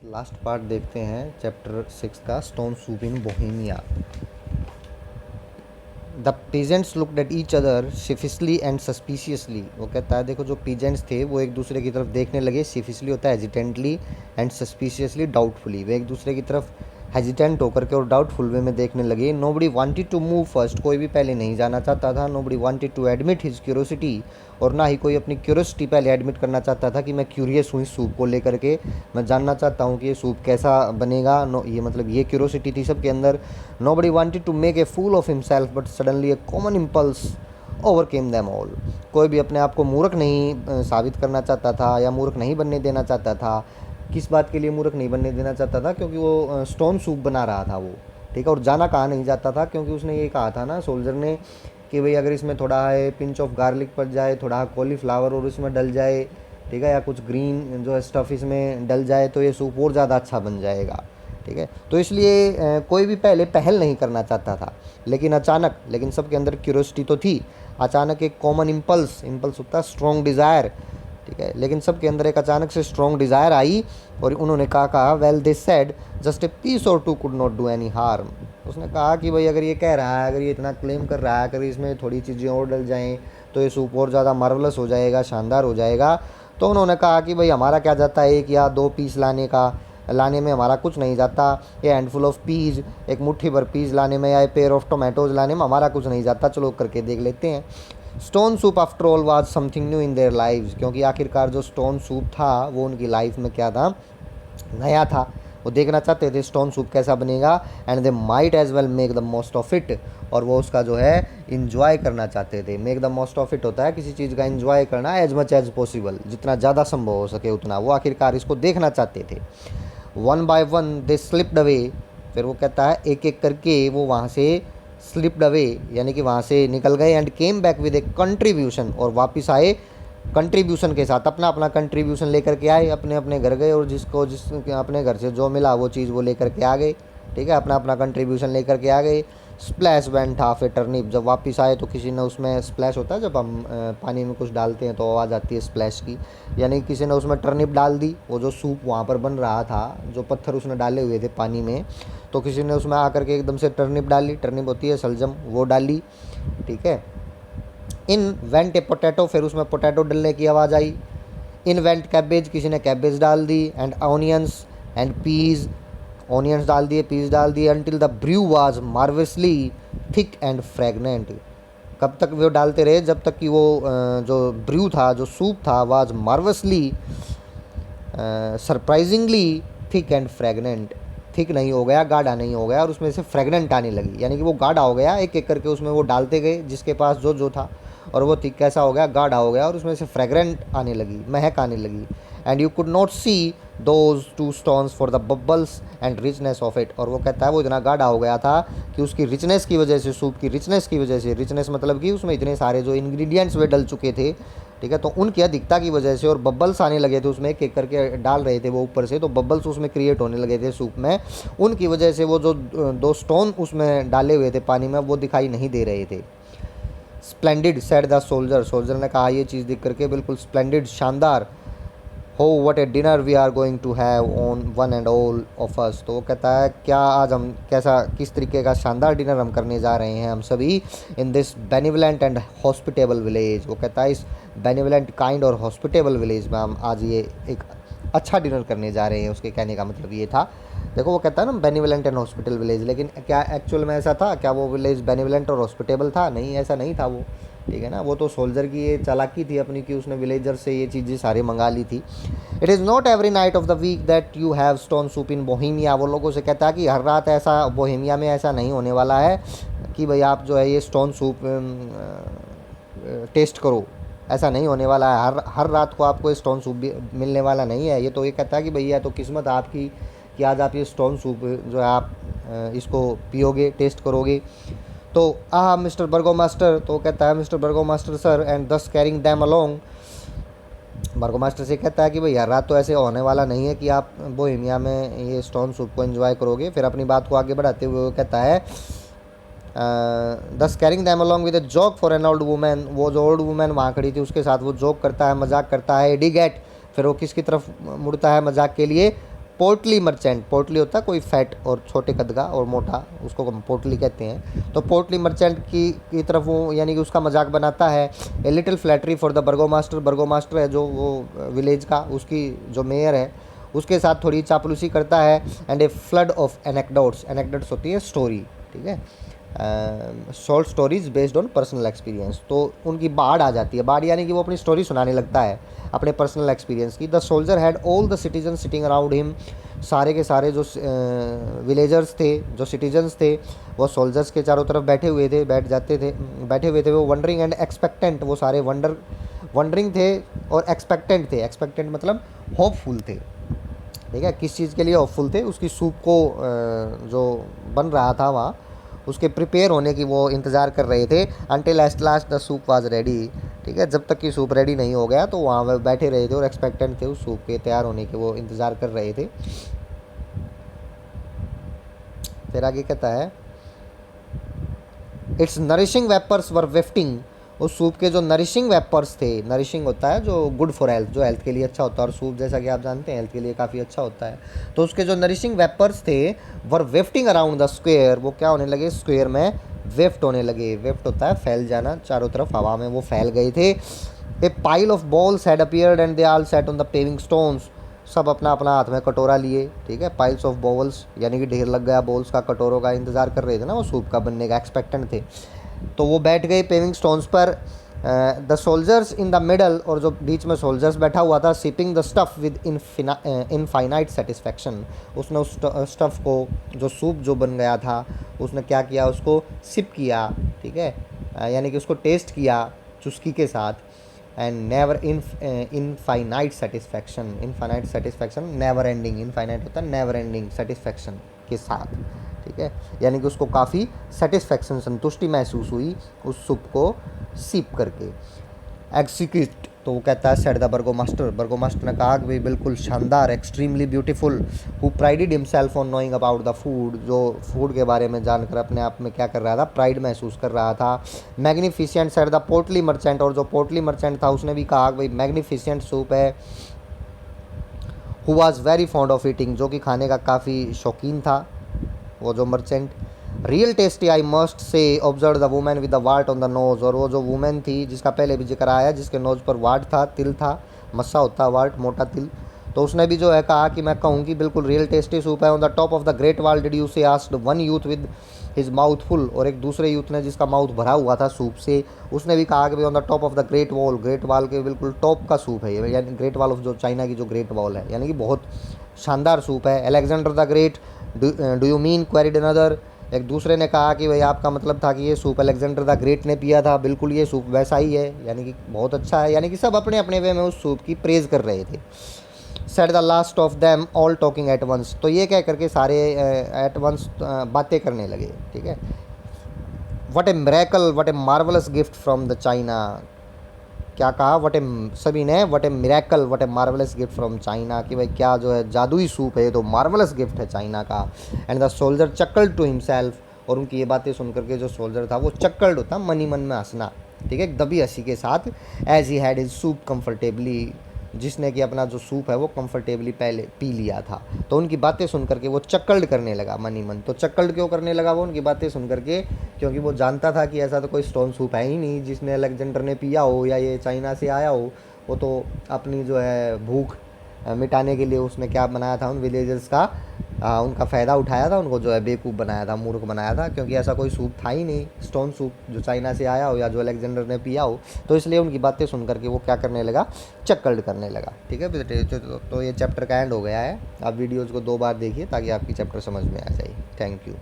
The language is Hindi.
लास्ट पार्ट देखते हैं चैप्टर 6 का stone soup in Bohemia. The peasants looked at each other shiftily and suspiciously. वो कहता है देखो जो पीजेंट्स थे वो एक दूसरे की तरफ देखने लगे। शिफिसली होता है हेजिटेंटली एंड सस्पिशियसली डाउटफुली। वे एक दूसरे की तरफ हेजिटेंट होकर के और डाउटफुल वे में देखने लगे। Nobody wanted to move first, कोई भी पहले नहीं जाना चाहता था। Nobody wanted to admit his curiosity, और ना ही कोई अपनी क्यूरियोसिटी पहले एडमिट करना चाहता था कि मैं क्यूरियस हूँ इस सूप को लेकर के, मैं जानना चाहता हूँ कि ये सूप कैसा बनेगा। ये मतलब ये क्यूरियोसिटी थी सबके अंदर। Nobody wanted to make a fool of himself but suddenly a common impulse overcame them all. कोई भी अपने आप को मूर्ख नहीं साबित करना चाहता था या मूर्ख नहीं बनने देना चाहता था। किस बात के लिए मूर्ख नहीं बनने देना चाहता था? क्योंकि वो स्टोन सूप बना रहा था वो, ठीक है। और जाना कहाँ नहीं जाता था, क्योंकि उसने ये कहा था ना सोल्जर ने कि भाई अगर इसमें थोड़ा है पिंच ऑफ गार्लिक पड़ जाए, थोड़ा कॉलीफ्लावर और इसमें डल जाए, ठीक है, या कुछ ग्रीन जो है स्टफ़ इसमें डल जाए तो ये सूप और ज़्यादा अच्छा बन जाएगा, ठीक है। तो इसलिए कोई भी पहले पहल नहीं करना चाहता था। लेकिन अचानक, लेकिन सबके अंदर क्यूरियोसिटी तो थी। अचानक एक कॉमन इम्पल्स होता है स्ट्रॉन्ग डिज़ायर, ठीक है। लेकिन सबके अंदर एक अचानक से स्ट्रॉन्ग डिज़ायर आई और उन्होंने कहा well they said just a piece or two could not do any harm. उसने कहा कि भाई अगर ये कह रहा है, अगर ये इतना क्लेम कर रहा है, अगर इसमें थोड़ी चीज़ें और डल जाएं तो ये सूप और ज़्यादा मार्वलस हो जाएगा, शानदार हो जाएगा। तो उन्होंने कहा कि भाई हमारा क्या जाता है एक या दो पीस लाने में हमारा कुछ नहीं जाता। ये हैंडफुल ऑफ पीज, एक मुट्ठी भर पीस लाने में, या ए पेयर ऑफ टोमेटोज़ लाने में हमारा कुछ नहीं जाता। चलो करके देख लेते हैं। Stone soup after all was something new in their lives, क्योंकि आखिरकार जो स्टोन सूप था वो उनकी लाइफ में क्या था, नया था। वो देखना चाहते थे स्टोन सूप कैसा बनेगा, and they might as well make the most of it, और वो उसका जो है इंजॉय करना चाहते थे। Make the most of it होता है किसी चीज़ का इंजॉय करना, एज मच एज पॉसिबल, जितना ज़्यादा संभव हो सके उतना। वो आखिरकार इसको देखना चाहते थे। One by one they slipped away, फिर वो कहता है एक एक करके वो वहाँ से स्लिप्ड अवे, यानी कि वहाँ से निकल गए। And came back with A contribution, और वापस आए कंट्रीब्यूशन के साथ, अपना अपना कंट्रीब्यूशन लेकर के आए, अपने अपने घर गए और जिस अपने घर से जो मिला वो चीज़ वो लेकर के आ गए, ठीक है, अपना अपना कंट्रीब्यूशन लेकर के आ गए। स्प्लैश वेंट हाफ ए टर्निप, जब वापस आए तो किसी ने उसमें, स्प्लैश होता है जब हम पानी में कुछ डालते हैं तो आवाज़ आती है स्प्लैश की, यानी किसी ने उसमें टर्निप डाल दी। वो जो सूप वहाँ पर बन रहा था, जो पत्थर उसने डाले हुए थे पानी में, तो किसी ने उसमें आकर के एकदम से टर्निप डाली। टर्निप होती है सलजम, वो डाली, ठीक है। इन वेंट ए पोटैटो, फिर उसमें पोटैटो डलने की आवाज़ आई। इन वेंट कैबेज, किसी ने कैबेज डाल दी। And onions and peas, onions डाल दिए, पीस डाल दिए। Until the brew was marvellously thick and fragrant, कब तक वो डालते रहे? जब तक कि वो जो ब्रू था, जो सूप था, was marvellously surprisingly thick and fragrant, thick नहीं हो गया, गाढ़ा नहीं हो गया, और उसमें से फ्रेगनेंट आने लगी, यानी कि वो गाढ़ा हो गया। एक एक करके उसमें वो डालते गए जिसके पास जो जो था, और वो थिक कैसा हो गया, गाढ़ा हो गया, और उसमें से फ्रेगरेंट आने लगी, महक आने लगी। And you could not C those two stones for the bubbles and richness of it, और वो कहता है वो इतना गाढ़ा हो गया था कि उसकी रिचनेस की वजह से, सूप की रिचनेस की वजह से, रिचनेस मतलब कि उसमें इतने सारे जो इंग्रेडिएंट्स वे डल चुके थे, ठीक है, तो उनकी अधिकता की वजह से, और बबल्स आने लगे थे उसमें, एक एक करके डाल रहे थे वो ऊपर से, तो बबल्स उसमें क्रिएट होने लगे थे सूप में, उनकी वजह से वो जो दो स्टोन उसमें डाले हुए थे पानी में वो दिखाई नहीं दे रहे थे। Splendid said the soldier, soldier ने कहा ये चीज़ देख करके बिल्कुल स्प्लेंडिड, शानदार। Ho what a dinner we are going to have on one and all of us, तो वो कहता है क्या आज हम कैसा, किस तरीके का शानदार डिनर हम करने जा रहे हैं हम सभी, in this benevolent and hospitable village. वो कहता है इस बेनिवलेंट, काइंड और हॉस्पिटेबल विलेज में हम आज ये एक अच्छा डिनर करने जा रहे हैं। उसके कहने का मतलब ये था। देखो वो कहता है ना बेनिवलेंट एंड हॉस्पिटल विलेज, लेकिन क्या एक्चुअल में ऐसा था? क्या वो विलेज बेनिवलेंट और हॉस्पिटेबल था? नहीं, ऐसा नहीं था वो, ठीक है ना। वो तो सोल्जर की ये चालाकी थी अपनी कि उसने विलेजर से ये चीज़ें सारी मंगा ली थी। It is not every night of the week that you have stone soup in Bohemia. वो लोगों से कहता है कि हर रात ऐसा बोहेमिया में ऐसा नहीं होने वाला है कि भाई आप जो है ये स्टोन सूप टेस्ट करो, ऐसा नहीं होने वाला है। हर रात को आपको स्टोन सूप भी मिलने वाला नहीं है। ये तो ये कहता है कि भैया तो किस्मत आपकी कि आज आप ये स्टोन सूप जो है आप इसको पियोगे, टेस्ट करोगे। तो मिस्टर बर्गो मास्टर, तो कहता है mister burgomaster sir, and thus carrying them along. Burgomaster से कहता है कि भाई हर रात तो ऐसे होने वाला नहीं है कि आप बोहेमिया में ये स्टोन सूप को एंजॉय करोगे। फिर अपनी बात को आगे बढ़ाते हुए वो कहता है दस carrying them along with a joke for an old women. वो जो ओल्ड वुमेन वहाँ खड़ी थी उसके साथ वो जोक करता है, मजाक करता है। डिगेट, फिर वो किसकी तरफ मुड़ता है मजाक के लिए? पोर्टली मर्चेंट, पोर्टली होता है कोई फैट और छोटे कद का और मोटा, उसको हम पोर्टली कहते हैं। तो पोर्टली मर्चेंट की तरफ वो यानी कि उसका मजाक बनाता है। A little flattery for the burgomaster, burgomaster है जो वो विलेज का, उसकी जो मेयर है उसके साथ थोड़ी चापलूसी करता है। And a flood of anecdotes, anecdotes होती है स्टोरी, ठीक है, short stories based on personal experience. तो उनकी बाढ़ आ जाती है, बाढ़ यानी कि वो अपनी स्टोरी सुनाने लगता है अपने पर्सनल एक्सपीरियंस की। The soldier had all the citizen sitting around him, सारे के सारे जो विलेजर्स थे, जो सिटीजन्स थे, वो सोल्जर्स के चारों तरफ बैठे हुए थे, बैठे हुए थे वो वंडरिंग एंड एक्सपेक्टेंट, वो सारे वंडरिंग थे और एक्सपेक्टेंट थे। एक्सपेक्टेंट मतलब होपफुल थे, ठीक है, किस चीज़ के लिए होपफुल थे, उसकी सूप को जो बन रहा था वहाँ उसके प्रिपेयर होने की वो इंतज़ार कर रहे थे। Until at last the soup was ready, ठीक है, जब तक कि सूप रेडी नहीं हो गया तो वहाँ वो बैठे रहे थे और एक्सपेक्टेंट थे उस सूप के तैयार होने के, वो इंतज़ार कर रहे थे। फिर आगे कहता है इट्स नरिशिंग वेपर्स वर वेफ्टिंग, उस सूप के जो नरिशिंग वेपर्स थे, नरिशिंग होता है जो गुड फॉर हेल्थ, जो हेल्थ के लिए अच्छा होता है, और सूप जैसा कि आप जानते हैं हेल्थ के लिए काफ़ी अच्छा होता है। तो उसके जो नरिशिंग वेपर्स थे वर वेफ्टिंग अराउंड द स्क्वेयर, वो क्या होने लगे, स्क्वेयर में वेफ्ट होने लगे। वेफ्ट होता है फैल जाना, चारों तरफ हवा में वो फैल गए थे। ए pile of balls had appeared and they all set on the paving stones, सब अपना अपना हाथ में कटोरा लिए, ठीक है, पाइल्स ऑफ बॉल्स यानी कि ढेर लग गया बॉल्स का, कटोरों का इंतजार कर रहे थे ना, वो सूप का बनने का एक्सपेक्टेंट थे। तो वो बैठ गए पेविंग स्टोन्स पर। The soldiers in the middle, और जो बीच में सोल्जर्स बैठा हुआ था, sipping the stuff with infinite satisfaction, उसने उस स्टफ़ को, जो सूप जो बन गया था, उसने क्या किया, उसको सिप किया, ठीक है, यानी कि उसको टेस्ट किया चुस्की के साथ। And never infinite satisfaction, infinite satisfaction never ending, infinite होता है नेवर एंडिंग सेटिस्फैक्शन के साथ, ठीक है, यानी कि उसको काफ़ी सेटिस्फैक्शन, संतुष्टि महसूस हुई उस सूप को सीप करके। एग्जीक्यूट, तो वो कहता है सेड द बर्गोमास्टर, बर्गोमास्टर ने कहा कि भाई बिल्कुल शानदार, extremely beautiful, who प्राइडेड himself on knowing about the food, जो फूड के बारे में जानकर अपने आप में क्या कर रहा था, प्राइड महसूस कर रहा था। Magnificent said the Potli merchant, और जो पोर्टली मर्चेंट था उसने भी कहा कि भाई मैग्निफिसेंट सूप है। Who was very fond of eating, जो कि खाने का काफ़ी शौकीन था वो जो merchant. Real tasty I must say observe the women with the what on the nose, और वो जो वुमेन थी जिसका पहले भी जिक्र आया, जिसके नोज पर वाट था, तिल था, मस्सा होता है वाट, मोटा तिल, तो उसने भी जो है कहा कि मैं कहूँ कि बिल्कुल रियल टेस्टी सूप है। On the top of the Great Wall did you say asked one youth with his mouth full, और एक दूसरे यूथ ने जिसका माउथ भरा हुआ था सूप से, उसने भी कहा कि भाई on the top of the Great wall, great wall के बिल्कुल टॉप का सूप है ये, यानी ग्रेट वॉल ऑफ जो चाइना की जो ग्रेट वॉल है, यानी कि बहुत शानदार सूप है। Alexander the Great, do you mean queried another, एक दूसरे ने कहा कि भाई आपका मतलब था कि ये सूप अलेक्जेंडर द ग्रेट ने पिया था, बिल्कुल ये सूप वैसा ही है, यानी कि बहुत अच्छा है, यानी कि सब अपने अपने वे में उस सूप की प्रेज़ कर रहे थे। Said the last of them all talking at once, तो ये कह करके सारे एट वंस बातें करने लगे, ठीक है। What a miracle, what a marvellous gift from the China, क्या कहा, व्हाट ए, सभी ने what a miracle, what a marvellous gift from China, कि भाई क्या जो है जादुई सूप है, तो मार्वलस गिफ्ट है चाइना का। And the soldier chuckled to himself, और उनकी ये बातें सुन करके जो सोल्जर था वो चक्कल्ड होता, मन ही मन में हंसना, ठीक है, दबी हंसी के साथ। As he had his soup comfortably, जिसने कि अपना जो सूप है वो कंफर्टेबली पहले पी लिया था, तो उनकी बातें सुन करके वो चक्कल्ड करने लगा मन ही मन। तो चक्कल्ड क्यों करने लगा वो उनकी बातें सुन करके, क्योंकि वो जानता था कि ऐसा तो कोई स्टोन सूप है ही नहीं जिसने अलेक्जेंडर ने पिया हो या ये चाइना से आया हो। वो तो अपनी जो है भूख मिटाने के लिए उसने क्या बनाया था, उन विलेजर्स का उनका फ़ायदा उठाया था, उनको जो है बेवकूफ़ बनाया था, मूर्ख बनाया था, क्योंकि ऐसा कोई सूप था ही नहीं, स्टोन सूप जो चाइना से आया हो या जो अलेक्जेंडर ने पिया हो। तो इसलिए उनकी बातें सुन करके वो क्या करने लगा, चक्कल्ड करने लगा, ठीक है। तो ये चैप्टर का एंड हो गया है। आप वीडियोज़ को 2 बार देखिए ताकि आपकी चैप्टर समझ में आ जाए। Thank you.